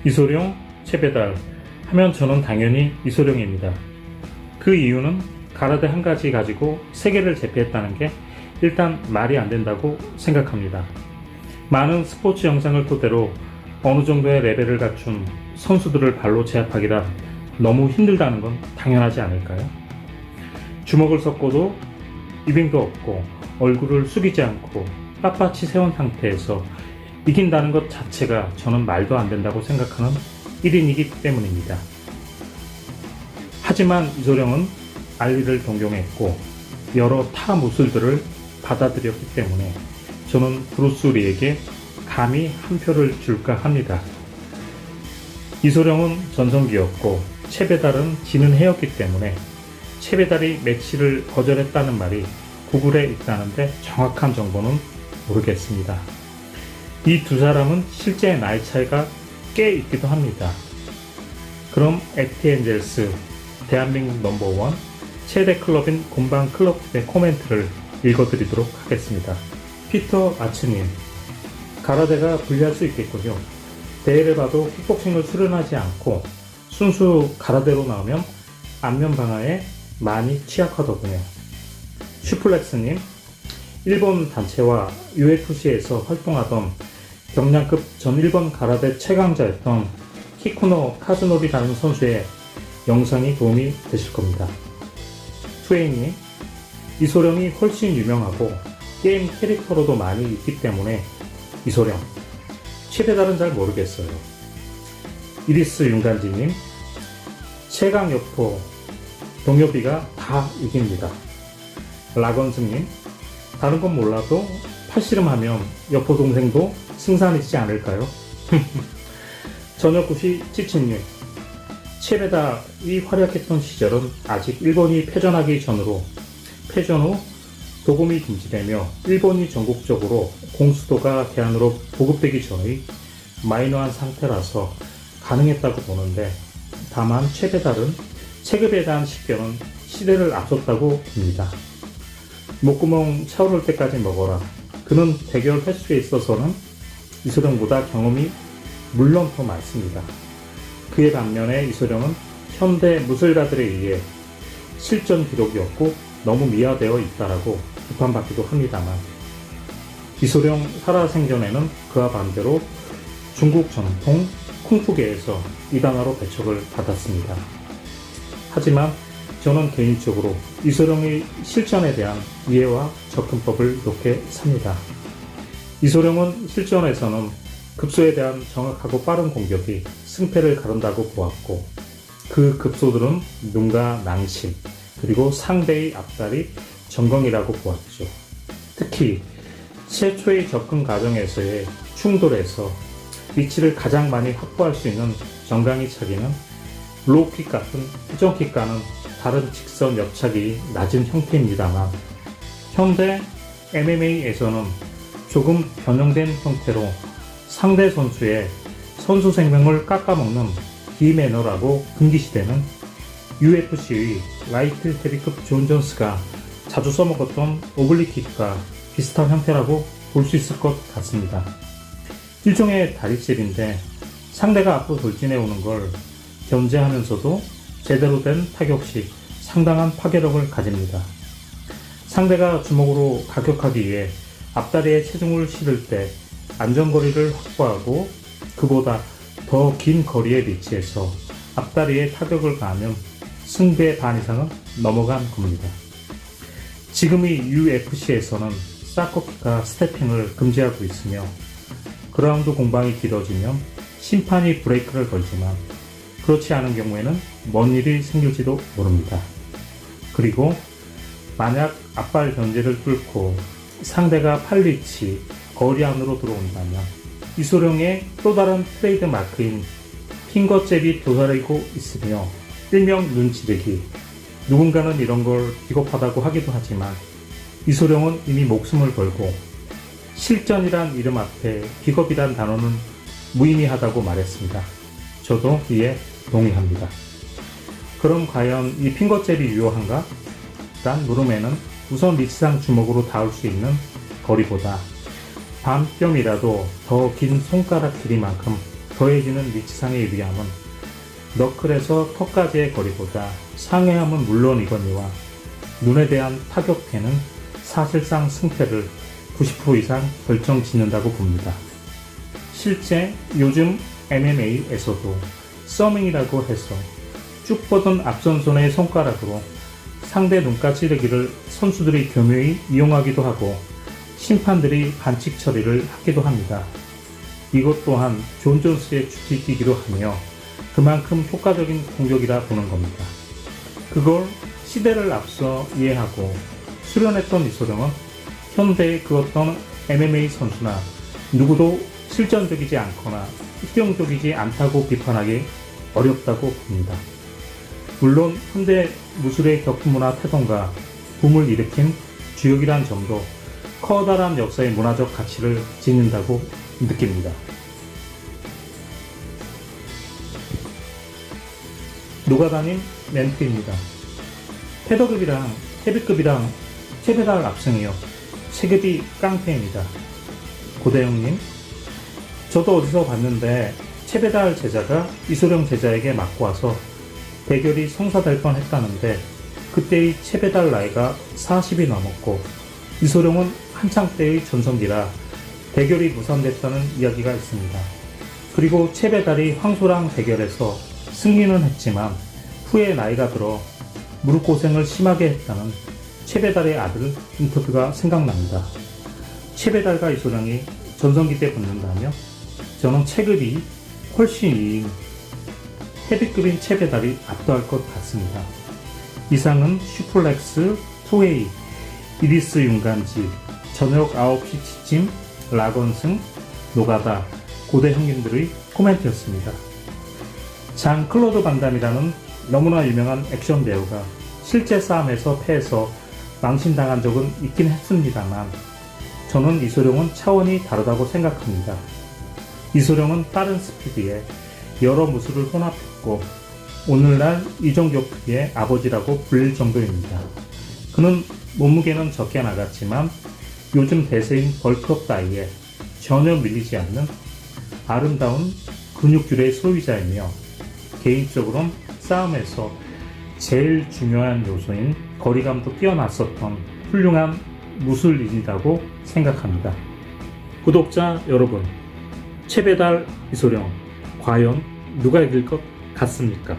이소룡, 최배달 하면 저는 당연히 이소룡입니다. 그 이유는 가라데 한 가지 가지고 세계를 제패했다는 게 일단 말이 안 된다고 생각합니다. 많은 스포츠 영상을 토대로 어느 정도의 레벨을 갖춘 선수들을 발로 제압하기란 너무 힘들다는 건 당연하지 않을까요? 주먹을 섞어도 이빙도 없고 얼굴을 숙이지 않고 빳빳이 세운 상태에서 이긴다는 것 자체가 저는 말도 안 된다고 생각하는 1인이기 때문입니다. 하지만 이소룡은 알리를 동경했고 여러 타 무술들을 받아들였기 때문에 저는 브루스리에게 감히 한 표를 줄까 합니다. 이소룡은 전성기였고 최배달은 지는 해였기 때문에 최배달이 매치를 거절했다는 말이 구글에 있다는데 정확한 정보는 모르겠습니다. 이 두 사람은 실제 나이 차이가 꽤 있기도 합니다. 그럼 FTN젤스 대한민국 넘버원 최대 클럽인 곰방 클럽의 코멘트를 읽어드리도록 하겠습니다. 피터 아츠님, 가라데가 불리할 수 있겠군요. 대회를 봐도 킥복싱을 수련하지 않고 순수 가라데로 나오면 안면 방어에 많이 취약하더군요. 슈플렉스님, 일본 단체와 UFC에서 활동하던 경량급 전 일본 가라데 최강자였던 키쿠노 카즈노리라는 선수의 영상이 도움이 되실 겁니다. 투에이님, 이소룡이 훨씬 유명하고 게임 캐릭터로도 많이 있기 때문에 이소룡, 최배달은 잘 모르겠어요. 이리스 윤간지님, 최강 여포 동료비가 다 이깁니다. 라건스님, 다른 건 몰라도 팔씨름하면 여포 동생도 승산이지 않을까요? 저녁구시 찌친님, 최배달이 활약했던 시절은 아직 일본이 패전하기 전으로 패전 후 도금이 금지되며 일본이 전국적으로 공수도가 대안으로 보급되기 전의 마이너한 상태라서 가능했다고 보는데, 다만 최배달은 체급에 대한 식견은 시대를 앞섰다고 봅니다. 목구멍 차오를 때까지 먹어라. 그는 대결 횟수에 있어서는 이소룡보다 경험이 물론 더 많습니다. 그의 반면에 이소룡은 현대 무술가들에 의해 실전 기록이 없고 너무 미화되어 있다라고 비판받기도 합니다만, 이소룡 살아생전에는 그와 반대로 중국 전통 쿵푸계에서 이단화로 배척을 받았습니다. 하지만 저는 개인적으로 이소룡의 실전에 대한 이해와 접근법을 높게 삽니다. 이소룡은 실전에서는 급소에 대한 정확하고 빠른 공격이 승패를 가른다고 보았고, 그 급소들은 눈과 낭심, 그리고 상대의 앞다리, 전공이라고 보았죠. 특히 최초의 접근 과정에서의 충돌에서 위치를 가장 많이 확보할 수 있는 정강이 차기는 로우킥 같은 회전킥과는 다른 직선 옆차기 낮은 형태입니다만, 현대 MMA에서는 조금 변형된 형태로 상대 선수의 선수 생명을 깎아먹는 비매너라고 금기시되는 UFC의 라이트 헤비급 존 존스가 자주 써먹었던 오블리킥과 비슷한 형태라고 볼 수 있을 것 같습니다. 일종의 다리질인데 상대가 앞으로 돌진해 오는 걸 견제하면서도 제대로 된 타격 시 상당한 파괴력을 가집니다. 상대가 주먹으로 가격하기 위해 앞다리에 체중을 실을 때 안전거리를 확보하고 그보다 더 긴 거리에 위치해서 앞다리에 타격을 가하면 승부의 반 이상은 넘어간 겁니다. 지금의 UFC에서는 사커킥과 스태핑을 금지하고 있으며 그라운드 공방이 길어지면 심판이 브레이크를 걸지만, 그렇지 않은 경우에는 뭔 일이 생길지도 모릅니다. 그리고 만약 앞발 견제를 뚫고 상대가 팔 위치, 거리 안으로 들어온다면 이소룡의 또 다른 트레이드 마크인 핑거잽이 도사리고 있으며 일명 눈찌르기, 누군가는 이런 걸 비겁하다고 하기도 하지만 이소룡은 이미 목숨을 걸고 실전이란 이름 앞에 비겁이란 단어는 무의미하다고 말했습니다. 저도 이에 동의합니다. 그럼 과연 이 핑거잽이 유효한가? 란 물음에는 우선 리치상 주먹으로 닿을 수 있는 거리보다 반뼘이라도 더 긴 손가락 길이만큼 더해지는 리치상의 유리함은 너클에서 턱까지의 거리보다 상해함은 물론이거니와 눈에 대한 타격패는 사실상 승패를 90% 이상 결정짓는다고 봅니다. 실제 요즘 MMA에서도 서밍이라고 해서 쭉 뻗은 앞선 손의 손가락으로 상대 눈가 찌르기를 선수들이 교묘히 이용하기도 하고 심판들이 반칙 처리를 하기도 합니다. 이것 또한 존 존스의 주특기이기도 하며 그만큼 효과적인 공격이라 보는 겁니다. 그걸 시대를 앞서 이해하고 수련했던 이소룡은 현대의 그 어떤 MMA 선수나 누구도 실전적이지 않거나 실용적이지 않다고 비판하기 어렵다고 봅니다. 물론 현대 무술의 격투문화 태동과 붐을 일으킨 주역이란 점도 커다란 역사의 문화적 가치를 지닌다고 느낍니다. 노가다님 멘트입니다. 패더급이랑 헤비급이랑 최배달 압승이요. 체급이 깡패입니다. 고대영님, 저도 어디서 봤는데 최배달 제자가 이소룡 제자에게 맞고 와서 대결이 성사될 뻔했다는데 그때의 최배달 나이가 40이 넘었고 이소룡은 한창 때의 전성기라 대결이 무산됐다는 이야기가 있습니다. 그리고 최배달이 황소랑 대결해서 승리는 했지만 후에 나이가 들어 무릎 고생을 심하게 했다는 최배달의 아들 인터뷰가 생각납니다. 최배달과 이소룡이 전성기 때 붙는다며 저는 체급이 훨씬 위인 헤비급인 최배달이 압도할 것 같습니다. 이상은 슈플렉스, 투웨이, 이리스 윤간지, 저녁 9시 지침, 라건승, 노가다, 고대 형님들의 코멘트였습니다. 장 클로드 반담이라는 너무나 유명한 액션 배우가 실제 싸움에서 패해서 망신당한 적은 있긴 했습니다만 저는 이소룡은 차원이 다르다고 생각합니다. 이소룡은 빠른 스피드에 여러 무술을 혼합했고 오늘날 이종격투기의 아버지라고 불릴 정도입니다. 그는 몸무게는 적게 나갔지만 요즘 대세인 벌크업 따위에 전혀 밀리지 않는 아름다운 근육줄의 소유자이며 개인적으로는 싸움에서 제일 중요한 요소인 거리감도 뛰어났었던 훌륭한 무술인이라고 생각합니다. 구독자 여러분, 최배달 이소룡 과연 누가 이길 것 같습니까?